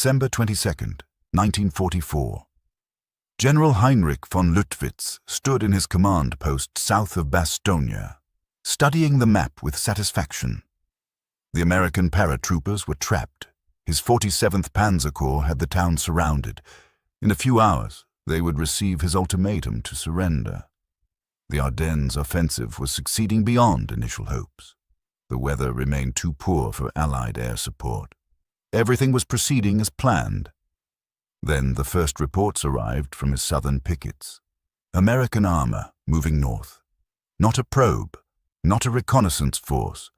December 22nd, 1944. General Heinrich von Luttwitz stood in his command post south of Bastogne, studying the map with satisfaction. The American paratroopers were trapped. His 47th Panzer Corps had the town surrounded. In a few hours, they would receive his ultimatum to surrender. The Ardennes Offensive was succeeding beyond initial hopes. The weather remained too poor for Allied air support. Everything was proceeding as planned. Then the first reports arrived from his southern pickets. American armor moving north. Not a probe, not a reconnaissance force.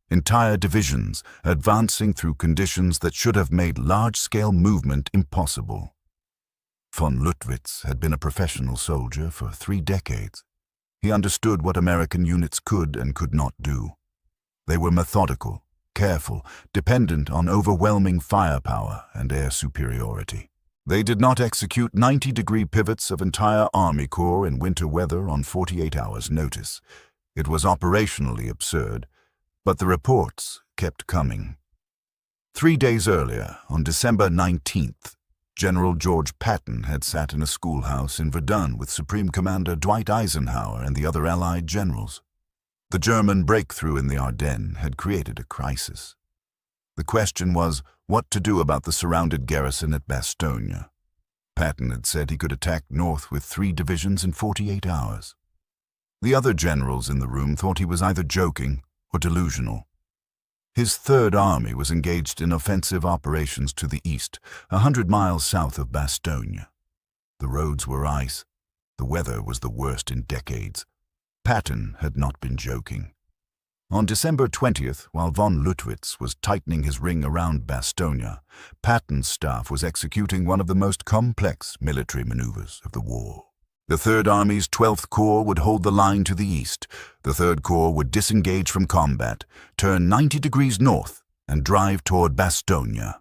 Entire divisions advancing through conditions that should have made large-scale movement impossible. Von Luttwitz had been a professional soldier for 3 decades. He understood what American units could and could not do. They were methodical, careful, dependent on overwhelming firepower and air superiority. They did not execute 90-degree pivots of entire Army Corps in winter weather on 48 hours' notice. It was operationally absurd, but the reports kept coming. 3 days earlier, on December 19th, General George Patton had sat in a schoolhouse in Verdun with Supreme Commander Dwight Eisenhower and the other Allied generals. The German breakthrough in the Ardennes had created a crisis. The question was what to do about the surrounded garrison at Bastogne. Patton had said he could attack north with 3 divisions in 48 hours. The other generals in the room thought he was either joking or delusional. His Third Army was engaged in offensive operations to the east, 100 miles south of Bastogne. The roads were ice. The weather was the worst in decades. Patton had not been joking. On December 20th, while von Luttwitz was tightening his ring around Bastogne, Patton's staff was executing one of the most complex military maneuvers of the war. The Third Army's 12th Corps would hold the line to the east. The Third Corps would disengage from combat, turn 90 degrees north, and drive toward Bastogne.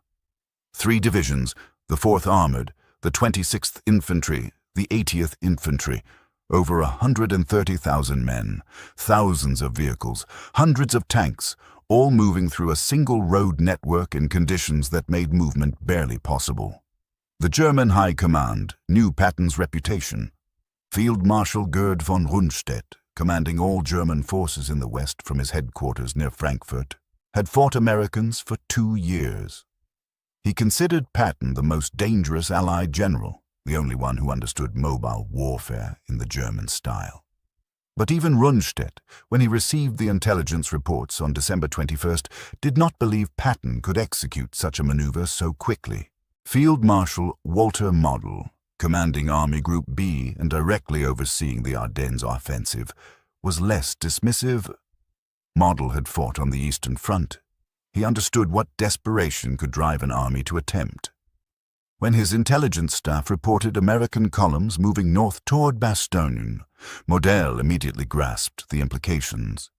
3 divisions, the 4th Armored, the 26th Infantry, the 80th Infantry, over 130,000 men, thousands of vehicles, hundreds of tanks, all moving through a single road network in conditions that made movement barely possible. The German High Command knew Patton's reputation. Field Marshal Gerd von Rundstedt, commanding all German forces in the west from his headquarters near Frankfurt, had fought Americans for 2 years. He considered Patton the most dangerous Allied general, the only one who understood mobile warfare in the German style. But even Rundstedt, when he received the intelligence reports on December 21st, did not believe Patton could execute such a maneuver so quickly. Field Marshal Walter Model, commanding Army Group B and directly overseeing the Ardennes Offensive, was less dismissive. Model had fought on the Eastern Front. He understood what desperation could drive an army to attempt. When his intelligence staff reported American columns moving north toward Bastogne, Model immediately grasped the implications.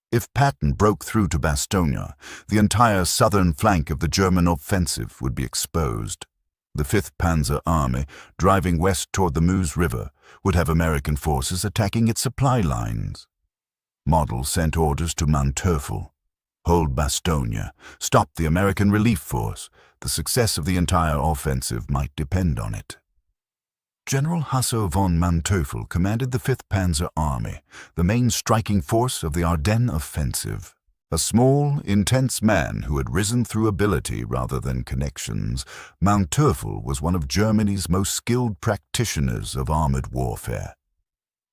If Patton broke through to Bastogne, the entire southern flank of the German offensive would be exposed. The 5th Panzer Army, driving west toward the Meuse River, would have American forces attacking its supply lines. Model sent orders to Manteuffel. Hold Bastogne, stop the American relief force. The success of the entire offensive might depend on it. General Hasso von Manteuffel commanded the 5th Panzer Army, the main striking force of the Ardennes Offensive. A small, intense man who had risen through ability rather than connections, Manteuffel was one of Germany's most skilled practitioners of armored warfare.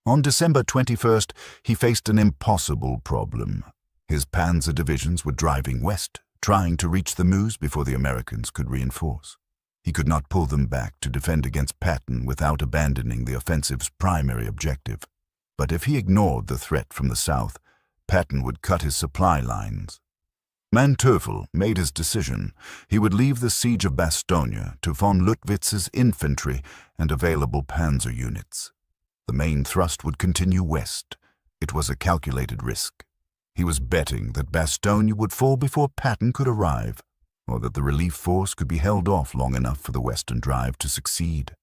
On December 21st, he faced an impossible problem. His panzer divisions were driving west, trying to reach the Meuse before the Americans could reinforce. He could not pull them back to defend against Patton without abandoning the offensive's primary objective. But if he ignored the threat from the south, Patton would cut his supply lines. Manteuffel made his decision. He would leave the siege of Bastogne to von Luttwitz's infantry and available panzer units. The main thrust would continue west. It was a calculated risk. He was betting that Bastogne would fall before Patton could arrive, or that the relief force could be held off long enough for the western drive to succeed.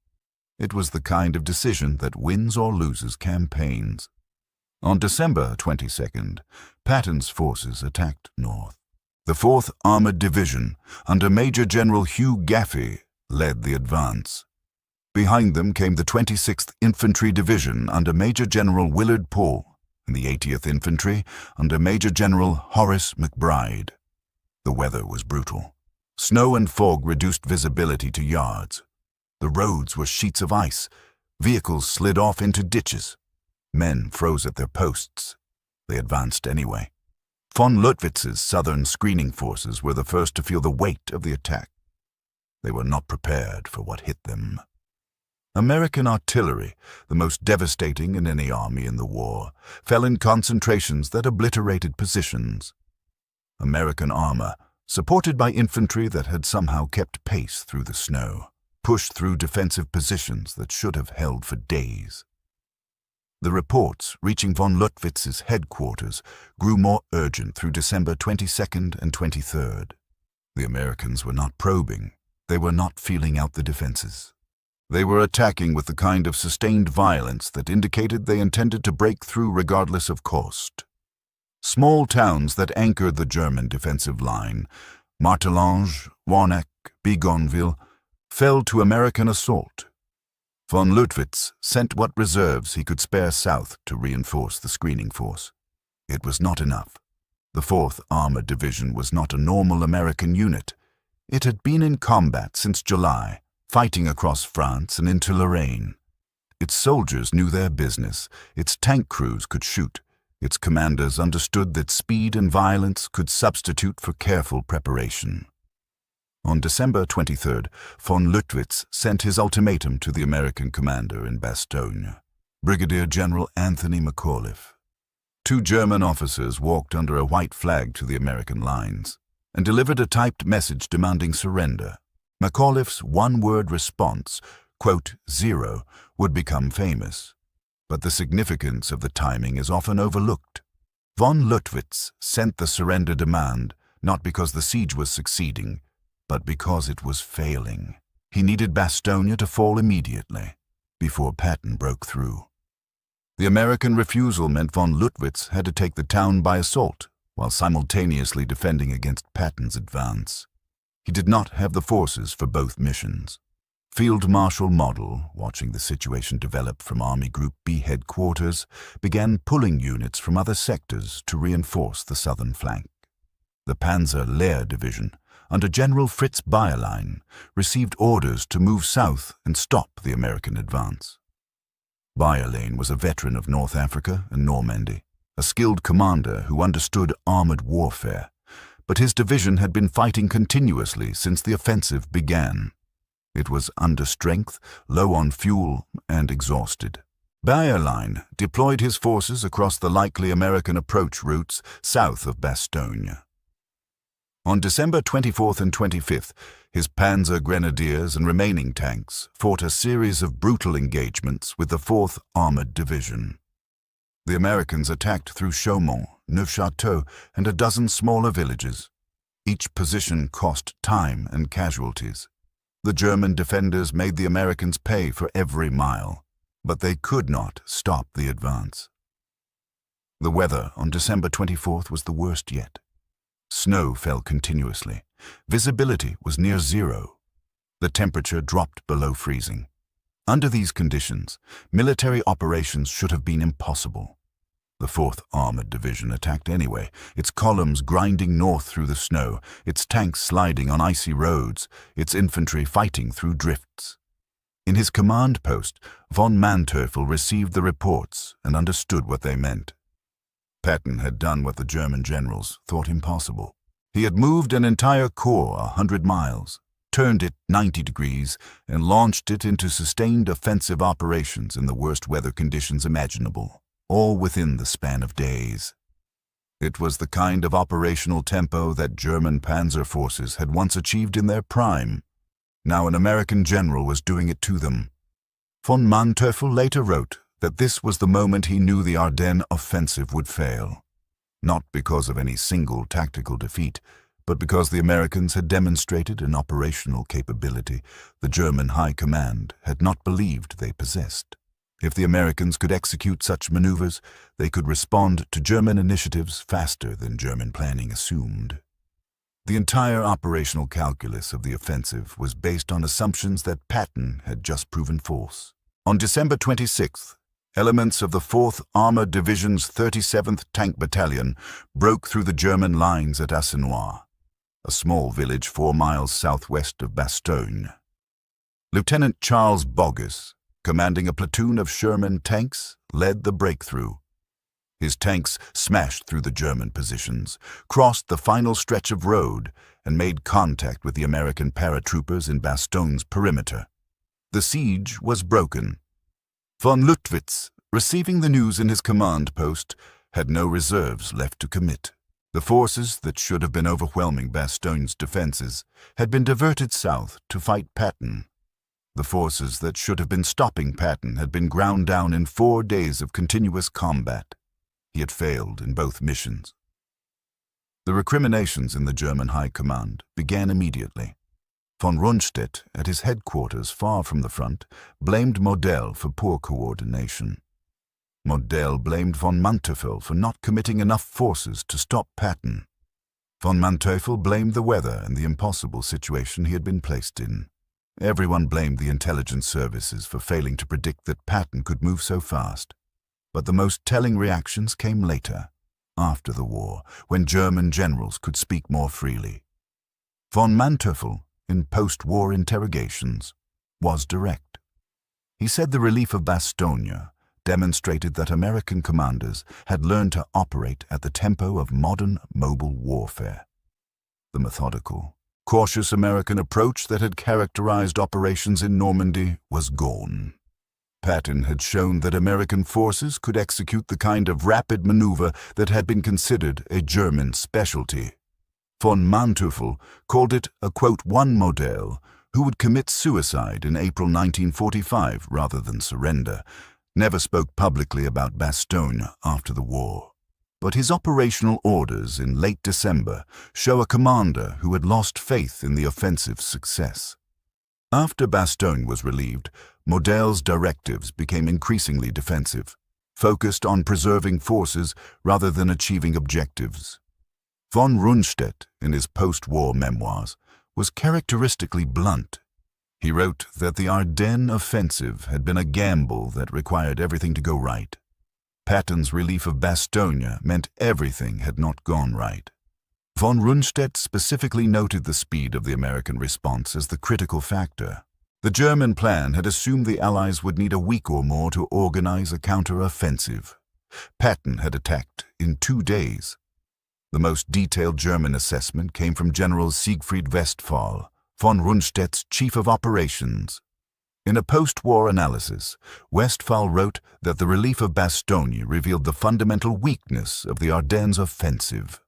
It was the kind of decision that wins or loses campaigns. On December 22nd, Patton's forces attacked north. The 4th Armored Division, under Major General Hugh Gaffey, led the advance. Behind them came the 26th Infantry Division under Major General Willard Paul and the 80th Infantry under Major General Horace McBride. The weather was brutal. Snow and fog reduced visibility to yards. The roads were sheets of ice. Vehicles slid off into ditches. Men froze at their posts. They advanced anyway. Von Lüttwitz's southern screening forces were the first to feel the weight of the attack. They were not prepared for what hit them. American artillery, the most devastating in any army in the war, fell in concentrations that obliterated positions. American armor, supported by infantry that had somehow kept pace through the snow, pushed through defensive positions that should have held for days. The reports reaching von Lüttwitz's headquarters grew more urgent through December 22nd and 23rd. The Americans were not probing. They were not feeling out the defenses. They were attacking with the kind of sustained violence that indicated they intended to break through regardless of cost. Small towns that anchored the German defensive line, Martelange, Warnack, Bigonville, fell to American assault. Von Lüttwitz sent what reserves he could spare south to reinforce the screening force. It was not enough. The 4th Armored Division was not a normal American unit. It had been in combat since July, fighting across France and into Lorraine. Its soldiers knew their business. Its tank crews could shoot. Its commanders understood that speed and violence could substitute for careful preparation. On December 23rd, von Lüttwitz sent his ultimatum to the American commander in Bastogne, Brigadier General Anthony McAuliffe. 2 German officers walked under a white flag to the American lines and delivered a typed message demanding surrender. McAuliffe's one-word response, "0," would become famous. But the significance of the timing is often overlooked. Von Lüttwitz sent the surrender demand not because the siege was succeeding, but because it was failing. He needed Bastogne to fall immediately, before Patton broke through. The American refusal meant von Lüttwitz had to take the town by assault, while simultaneously defending against Patton's advance. He did not have the forces for both missions. Field Marshal Model, watching the situation develop from Army Group B headquarters, began pulling units from other sectors to reinforce the southern flank. The Panzer Lehr Division, under General Fritz Bayerlein, received orders to move south and stop the American advance. Bayerlein was a veteran of North Africa and Normandy, a skilled commander who understood armored warfare, but his division had been fighting continuously since the offensive began. It was under strength, low on fuel, and exhausted. Bayerlein deployed his forces across the likely American approach routes south of Bastogne. On December 24th and 25th, his Panzer Grenadiers and remaining tanks fought a series of brutal engagements with the 4th Armored Division. The Americans attacked through Chaumont, Neufchâteau, and a dozen smaller villages. Each position cost time and casualties. The German defenders made the Americans pay for every mile, but they could not stop the advance. The weather on December 24th was the worst yet. Snow fell continuously. Visibility was near zero. The temperature dropped below freezing. Under these conditions, military operations should have been impossible. The 4th Armored Division attacked anyway, its columns grinding north through the snow, its tanks sliding on icy roads, its infantry fighting through drifts. In his command post, von Manteuffel received the reports and understood what they meant. Patton had done what the German generals thought impossible. He had moved an entire corps 100 miles, turned it 90 degrees, and launched it into sustained offensive operations in the worst weather conditions imaginable, all within the span of days. It was the kind of operational tempo that German panzer forces had once achieved in their prime. Now an American general was doing it to them. Von Manteuffel later wrote that this was the moment he knew the Ardennes Offensive would fail. Not because of any single tactical defeat, but because the Americans had demonstrated an operational capability the German High Command had not believed they possessed. If the Americans could execute such maneuvers, they could respond to German initiatives faster than German planning assumed. The entire operational calculus of the offensive was based on assumptions that Patton had just proven false. On December 26th, elements of the 4th Armored Division's 37th Tank Battalion broke through the German lines at Assenois, a small village 4 miles southwest of Bastogne. Lieutenant Charles Boggess, commanding a platoon of Sherman tanks, led the breakthrough. His tanks smashed through the German positions, crossed the final stretch of road, and made contact with the American paratroopers in Bastogne's perimeter. The siege was broken. Von Lüttwitz, receiving the news in his command post, had no reserves left to commit. The forces that should have been overwhelming Bastogne's defenses had been diverted south to fight Patton. The forces that should have been stopping Patton had been ground down in 4 days of continuous combat. He had failed in both missions. The recriminations in the German High Command began immediately. Von Rundstedt, at his headquarters far from the front, blamed Model for poor coordination. Model blamed von Manteuffel for not committing enough forces to stop Patton. Von Manteuffel blamed the weather and the impossible situation he had been placed in. Everyone blamed the intelligence services for failing to predict that Patton could move so fast. But the most telling reactions came later, after the war, when German generals could speak more freely. Von Manteuffel, in post-war interrogations, was direct. He said the relief of Bastogne demonstrated that American commanders had learned to operate at the tempo of modern mobile warfare. The methodical, cautious American approach that had characterized operations in Normandy was gone. Patton had shown that American forces could execute the kind of rapid maneuver that had been considered a German specialty. Von Manteuffel called it a, quote, one Model who would commit suicide in April 1945 rather than surrender, never spoke publicly about Bastogne after the war. But his operational orders in late December show a commander who had lost faith in the offensive's success. After Bastogne was relieved, Model's directives became increasingly defensive, focused on preserving forces rather than achieving objectives. Von Rundstedt, in his post-war memoirs, was characteristically blunt. He wrote that the Ardennes Offensive had been a gamble that required everything to go right. Patton's relief of Bastogne meant everything had not gone right. Von Rundstedt specifically noted the speed of the American response as the critical factor. The German plan had assumed the Allies would need a week or more to organize a counter-offensive. Patton had attacked in 2 days. The most detailed German assessment came from General Siegfried Westphal, von Rundstedt's chief of operations. In a post-war analysis, Westphal wrote that the relief of Bastogne revealed the fundamental weakness of the Ardennes Offensive.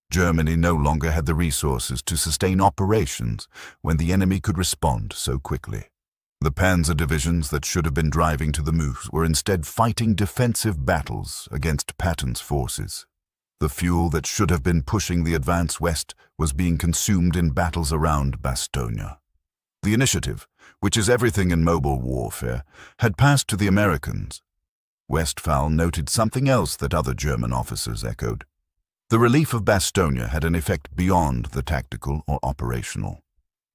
Germany no longer had the resources to sustain operations when the enemy could respond so quickly. The panzer divisions that should have been driving to the moves were instead fighting defensive battles against Patton's forces. The fuel that should have been pushing the advance west was being consumed in battles around Bastogne. The initiative, which is everything in mobile warfare, had passed to the Americans. Westphal noted something else that other German officers echoed. The relief of Bastogne had an effect beyond the tactical or operational.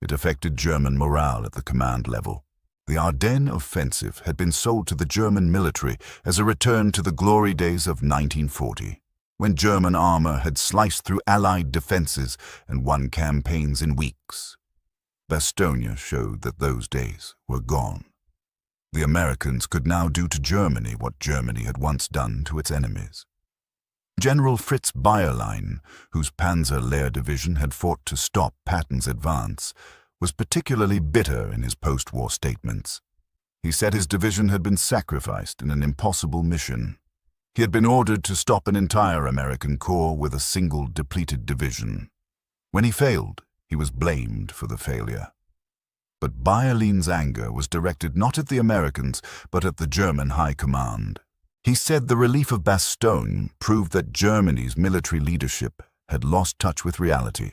It affected German morale at the command level. The Ardennes Offensive had been sold to the German military as a return to the glory days of 1940, when German armor had sliced through Allied defenses and won campaigns in weeks. Bastogne showed that those days were gone. The Americans could now do to Germany what Germany had once done to its enemies. General Fritz Bayerlein, whose Panzer Lehr division had fought to stop Patton's advance, was particularly bitter in his post-war statements. He said his division had been sacrificed in an impossible mission. He had been ordered to stop an entire American corps with a single depleted division. When he failed, he was blamed for the failure. But Bayerlein's anger was directed not at the Americans, but at the German High Command. He said the relief of Bastogne proved that Germany's military leadership had lost touch with reality.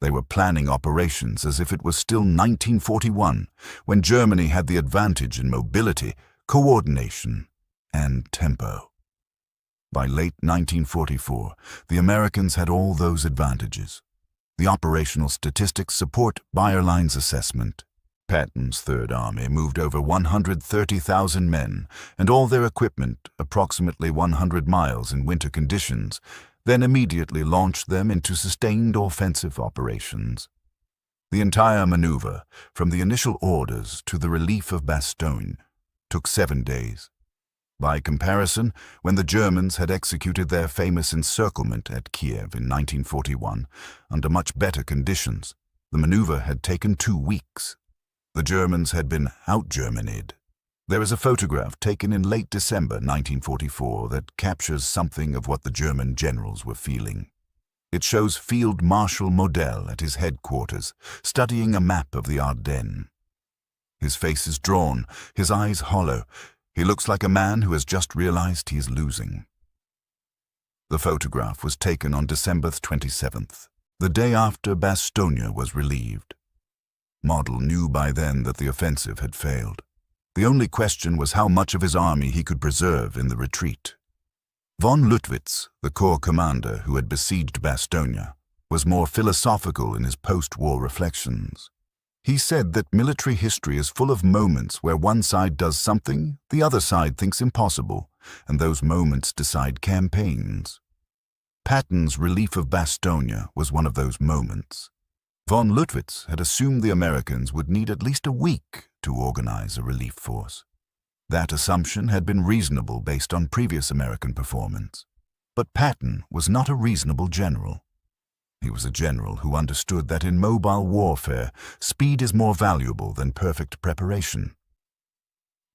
They were planning operations as if it was still 1941, when Germany had the advantage in mobility, coordination, and tempo. By late 1944, the Americans had all those advantages. The operational statistics support Bayerlein's assessment. Patton's Third Army moved over 130,000 men and all their equipment approximately 100 miles in winter conditions, then immediately launched them into sustained offensive operations. The entire maneuver, from the initial orders to the relief of Bastogne, took 7 days. By comparison, when the Germans had executed their famous encirclement at Kiev in 1941, under much better conditions, the maneuver had taken 2 weeks. The Germans had been out-Germanied. There is a photograph taken in late December 1944 that captures something of what the German generals were feeling. It shows Field Marshal Model at his headquarters, studying a map of the Ardennes. His face is drawn, his eyes hollow. He looks like a man who has just realized he is losing. The photograph was taken on December 27th, the day after Bastogne was relieved. Model knew by then that the offensive had failed. The only question was how much of his army he could preserve in the retreat. Von Luttwitz, the corps commander who had besieged Bastogne, was more philosophical in his post-war reflections. He said that military history is full of moments where one side does something the other side thinks impossible, and those moments decide campaigns. Patton's relief of Bastogne was one of those moments. Von Luttwitz had assumed the Americans would need at least a week to organize a relief force. That assumption had been reasonable based on previous American performance. But Patton was not a reasonable general. He was a general who understood that in mobile warfare, speed is more valuable than perfect preparation.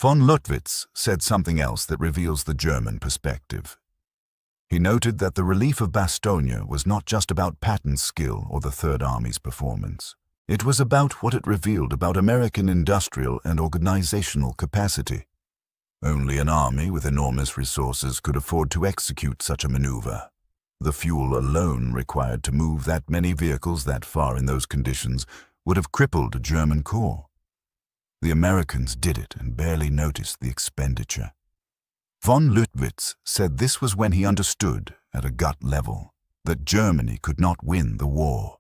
Von Luttwitz said something else that reveals the German perspective. He noted that the relief of Bastogne was not just about Patton's skill or the Third Army's performance. It was about what it revealed about American industrial and organizational capacity. Only an army with enormous resources could afford to execute such a maneuver. The fuel alone required to move that many vehicles that far in those conditions would have crippled a German corps. The Americans did it and barely noticed the expenditure. Von Luttwitz said this was when he understood, at a gut level, that Germany could not win the war.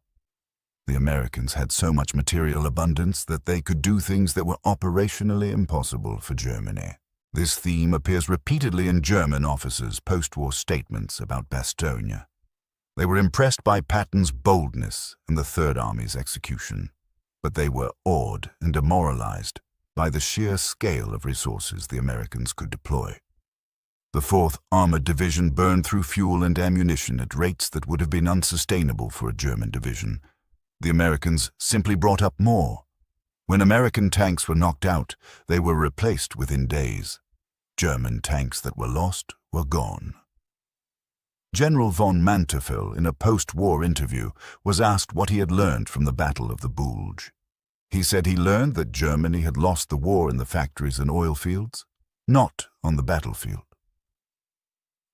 The Americans had so much material abundance that they could do things that were operationally impossible for Germany. This theme appears repeatedly in German officers' post-war statements about Bastogne. They were impressed by Patton's boldness and the Third Army's execution, but they were awed and demoralized by the sheer scale of resources the Americans could deploy. The 4th Armored Division burned through fuel and ammunition at rates that would have been unsustainable for a German division. The Americans simply brought up more. When American tanks were knocked out, they were replaced within days. German tanks that were lost were gone. General von Manteuffel, in a post-war interview, was asked what he had learned from the Battle of the Bulge. He said he learned that Germany had lost the war in the factories and oil fields, not on the battlefield.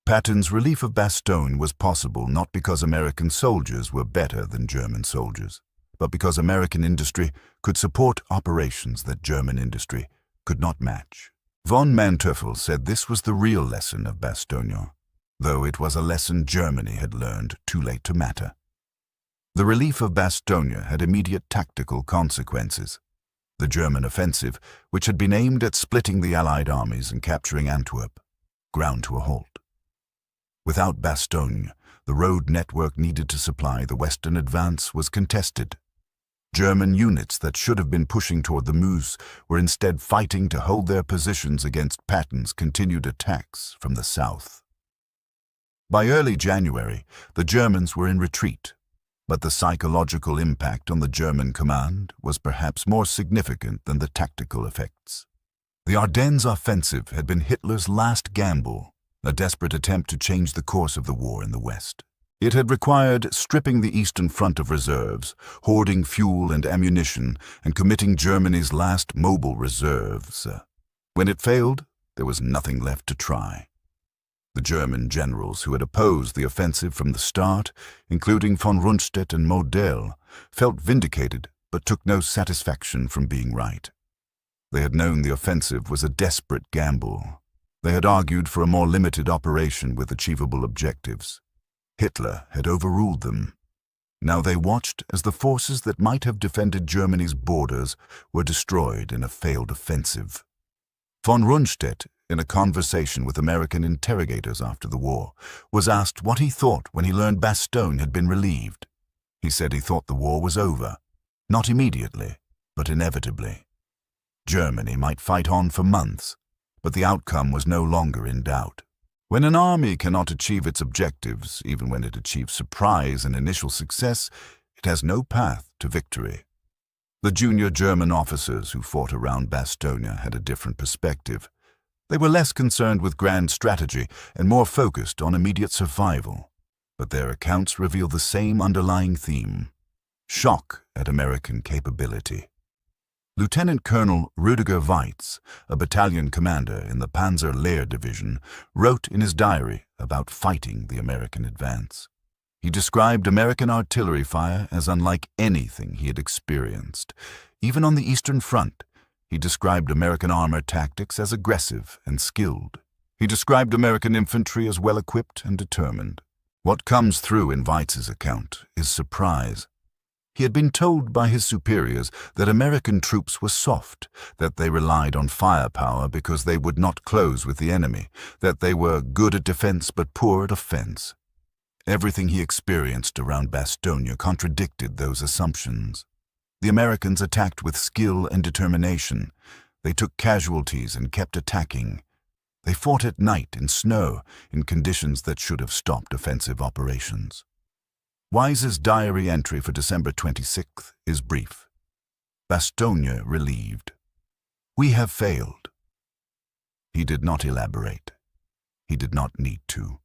Patton's relief of Bastogne was possible not because American soldiers were better than German soldiers, but because American industry could support operations that German industry could not match. Von Manteuffel said this was the real lesson of Bastogne, though it was a lesson Germany had learned too late to matter. The relief of Bastogne had immediate tactical consequences. The German offensive, which had been aimed at splitting the Allied armies and capturing Antwerp, ground to a halt. Without Bastogne, the road network needed to supply the western advance was contested. German units that should have been pushing toward the Meuse were instead fighting to hold their positions against Patton's continued attacks from the south. By early January, the Germans were in retreat, but the psychological impact on the German command was perhaps more significant than the tactical effects. The Ardennes Offensive had been Hitler's last gamble, a desperate attempt to change the course of the war in the West. It had required stripping the Eastern Front of reserves, hoarding fuel and ammunition, and committing Germany's last mobile reserves. When it failed, there was nothing left to try. The German generals who had opposed the offensive from the start, including von Rundstedt and Model, felt vindicated but took no satisfaction from being right. They had known the offensive was a desperate gamble. They had argued for a more limited operation with achievable objectives. Hitler had overruled them. Now they watched as the forces that might have defended Germany's borders were destroyed in a failed offensive. Von Rundstedt, in a conversation with American interrogators after the war, was asked what he thought when he learned Bastogne had been relieved. He said he thought the war was over, not immediately, but inevitably. Germany might fight on for months, but the outcome was no longer in doubt. When an army cannot achieve its objectives, even when it achieves surprise and initial success, it has no path to victory. The junior German officers who fought around Bastogne had a different perspective. They were less concerned with grand strategy and more focused on immediate survival. But their accounts reveal the same underlying theme: shock at American capability. Lieutenant Colonel Rüdiger Weitz, a battalion commander in the Panzer Lehr Division, wrote in his diary about fighting the American advance. He described American artillery fire as unlike anything he had experienced. Even on the Eastern Front, he described American armor tactics as aggressive and skilled. He described American infantry as well-equipped and determined. What comes through in Weitz's account is surprise. He had been told by his superiors that American troops were soft, that they relied on firepower because they would not close with the enemy, that they were good at defense but poor at offense. Everything he experienced around Bastogne contradicted those assumptions. The Americans attacked with skill and determination. They took casualties and kept attacking. They fought at night in snow, in conditions that should have stopped offensive operations. Wise's diary entry for December 26th is brief. Bastogne relieved. We have failed. He did not elaborate. He did not need to.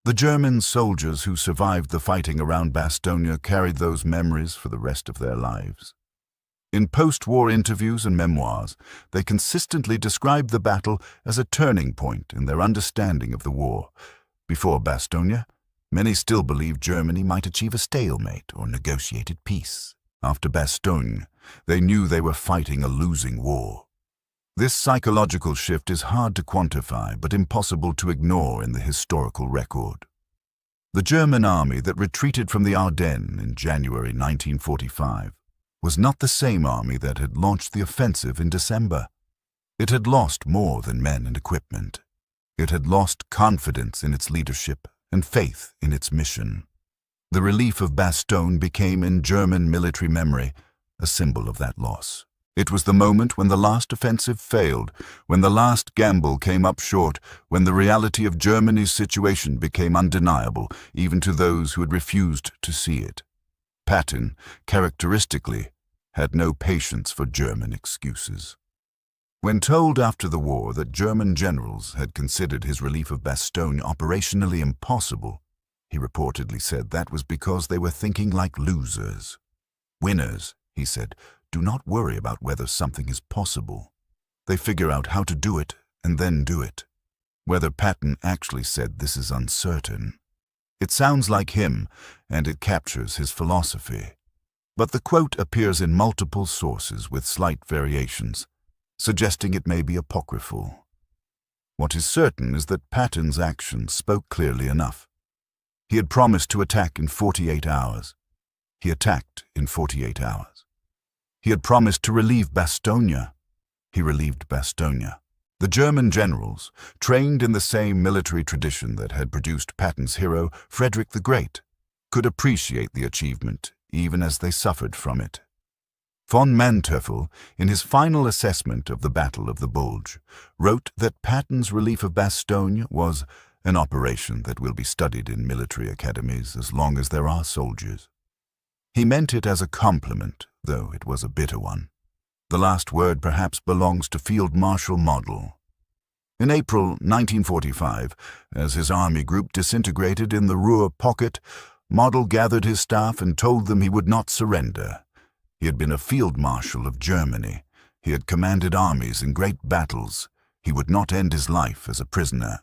The German soldiers who survived the fighting around Bastogne carried those memories for the rest of their lives. In post-war interviews and memoirs, they consistently described the battle as a turning point in their understanding of the war. Before Bastogne, many still believed Germany might achieve a stalemate or negotiated peace. After Bastogne, they knew they were fighting a losing war. This psychological shift is hard to quantify but impossible to ignore in the historical record. The German army that retreated from the Ardennes in January 1945 was not the same army that had launched the offensive in December. It had lost more than men and equipment. It had lost confidence in its leadership and faith in its mission. The relief of Bastogne became in German military memory a symbol of that loss. It was the moment when the last offensive failed, when the last gamble came up short, when the reality of Germany's situation became undeniable, even to those who had refused to see it. Patton, characteristically, had no patience for German excuses. When told after the war that German generals had considered his relief of Bastogne operationally impossible, he reportedly said that was because they were thinking like losers. Winners, he said, do not worry about whether something is possible. They figure out how to do it and then do it. Whether Patton actually said this is uncertain. It sounds like him, and it captures his philosophy. But the quote appears in multiple sources with slight variations, suggesting it may be apocryphal. What is certain is that Patton's actions spoke clearly enough. He had promised to attack in 48 hours. He attacked in 48 hours. He had promised to relieve Bastogne. He relieved Bastogne. The German generals, trained in the same military tradition that had produced Patton's hero, Frederick the Great, could appreciate the achievement even as they suffered from it. Von Manteuffel, in his final assessment of the Battle of the Bulge, wrote that Patton's relief of Bastogne was an operation that will be studied in military academies as long as there are soldiers. He meant it as a compliment, though it was a bitter one. The last word perhaps belongs to Field Marshal Model. In April 1945, as his army group disintegrated in the Ruhr pocket, Model gathered his staff and told them he would not surrender. He had been a field marshal of Germany. He had commanded armies in great battles. He would not end his life as a prisoner.